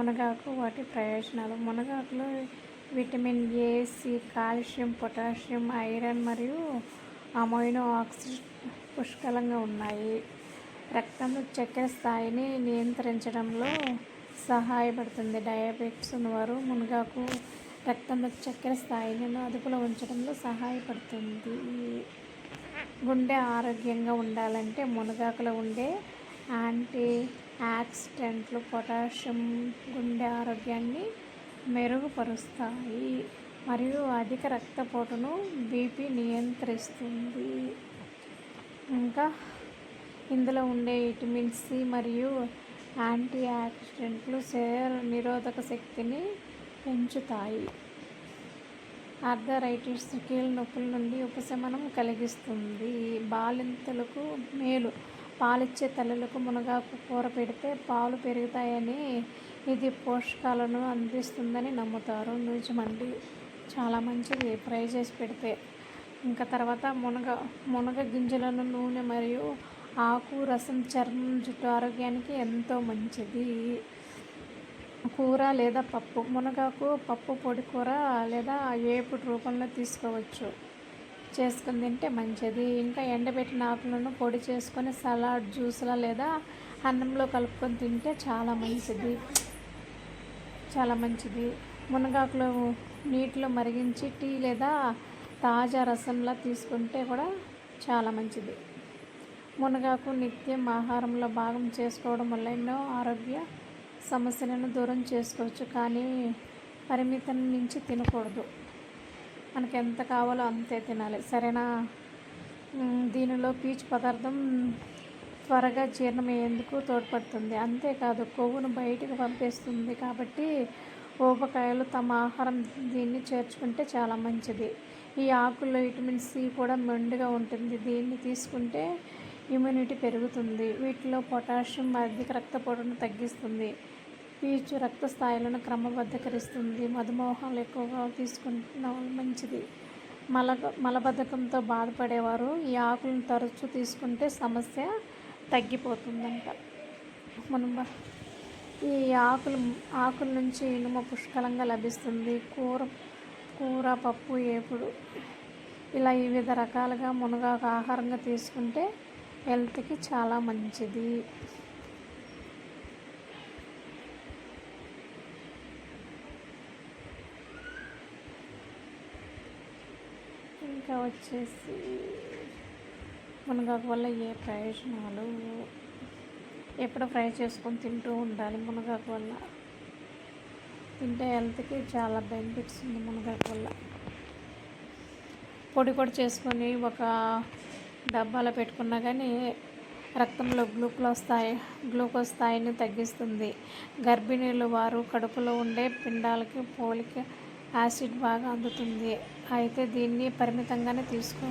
మునగాకు వాటి ప్రయోజనాలు. మునగాకులో vitamin A, C, calcium, potassium, iron మరియు అమైనో ఆక్సిడ్స్ పుష్కలంగా ఉన్నాయి. రక్తంలో చక్కెర స్థాయిని నియంత్రించడంలో సహాయపడుతుంది. డయాబెటిస్ ఉన్నవారు మునగాకు రక్తంలో చక్కెర స్థాయిలను అదుపులో ఉంచడంలో సహాయపడుతుంది. గుండె ఆరోగ్యంగా ఉండాలంటే మునగాకులో ఉండే యాంటీ ఆక్సిడెంట్లు పొటాషియం గుండె ఆరోగ్యాన్ని మెరుగుపరుస్తాయి మరియు అధిక రక్తపోటును బీపీ నియంత్రిస్తుంది. ఇంకా ఇందులో ఉండే విటమిన్ సి మరియు యాంటీ ఆక్సిడెంట్లు శరీర నిరోధక శక్తిని పెంచుతాయి. ఆర్థరైటిస్ కీళ్ళ నొప్పుల నుండి ఉపశమనం కలిగిస్తుంది. బాలింతలకు మేలు. పాలిచ్చే తల్లులకు మునగాకు కూర పెడితే పాలు పెరుగుతాయని, ఇది పోషకాలను అందిస్తుందని నమ్ముతారు. నిజమండి, చాలా మంచిది ఫ్రై చేసి పెడితే. ఇంకా తర్వాత మునగ గింజలను నూనె మరియు ఆకు రసం చర్మం జుట్టు ఆరోగ్యానికి ఎంతో మంచిది. కూర లేదా పప్పు. మునగాకు పప్పు, పొడి కూర లేదా వేపుడు రూపంలో తీసుకోవచ్చు, చేసుకుని తింటే మంచిది. ఇంకా ఎండబెట్టిన ఆకులను పొడి చేసుకొని సలాడ్, జ్యూస్లా లేదా అన్నంలో కలుపుకొని తింటే చాలా మంచిది. మునగాకులో నీటిలో మరిగించి టీ లేదా తాజా రసంలా తీసుకుంటే కూడా చాలా మంచిది. మునగాకు నిత్యం ఆహారంలో భాగం చేసుకోవడం వల్ల ఎన్నో ఆరోగ్య సమస్యలను దూరం చేసుకోవచ్చు. కానీ పరిమితం మించి తినకూడదు. మనకి ఎంత కావాలో అంతే తినాలి, సరేనా? దీనిలో పీచు పదార్థం త్వరగా జీర్ణమయ్యేందుకు తోడ్పడుతుంది. అంతేకాదు కొవ్వును బయటకు పంపేస్తుంది. కాబట్టి ఊబకాయాలు తమ ఆహారం దీన్ని చేర్చుకుంటే చాలా మంచిది. ఈ ఆకుల్లో విటమిన్ సి కూడా మెండుగా ఉంటుంది. దీన్ని తీసుకుంటే ఇమ్యూనిటీ పెరుగుతుంది. వీటిలో పొటాషియం అధిక రక్తపోటును తగ్గిస్తుంది. పీచు రక్త స్థాయిలను క్రమబద్ధీకరిస్తుంది. మధుమేహాలు ఎక్కువగా తీసుకుంటున్న మంచిది. మలబద్ధకంతో బాధపడేవారు ఈ ఆకులను తరచూ తీసుకుంటే సమస్య తగ్గిపోతుందంట. ఈ ఆకుల నుంచి ఇనుము పుష్కలంగా లభిస్తుంది. కూర, పప్పు, వేపుడు ఇలా వివిధ రకాలుగా మునగాకు ఆహారంగా తీసుకుంటే హెల్త్కి చాలా మంచిది. ఇంకా వచ్చేసి మునగాకు వల్ల ఏ ప్రయోజనాలు, ఎప్పుడు ఫ్రై చేసుకొని తింటూ ఉండాలి. మునగాకు వల్ల తింటే హెల్త్కి చాలా బెనిఫిట్స్ ఉంది. మునగాకు వల్ల పొడి కూడా చేసుకొని ఒక డబ్బాలో పెట్టుకున్నా కానీ రక్తంలో గ్లూకోజ్ స్థాయిని తగ్గిస్తుంది. గర్భిణీలు వారు కడుపులో ఉండే పిండాలకి ఫోలిక్ యాసిడ్ బాగా అందుతుంది. అయితే దీన్ని పరిమితంగానే తీసుకోవాలి.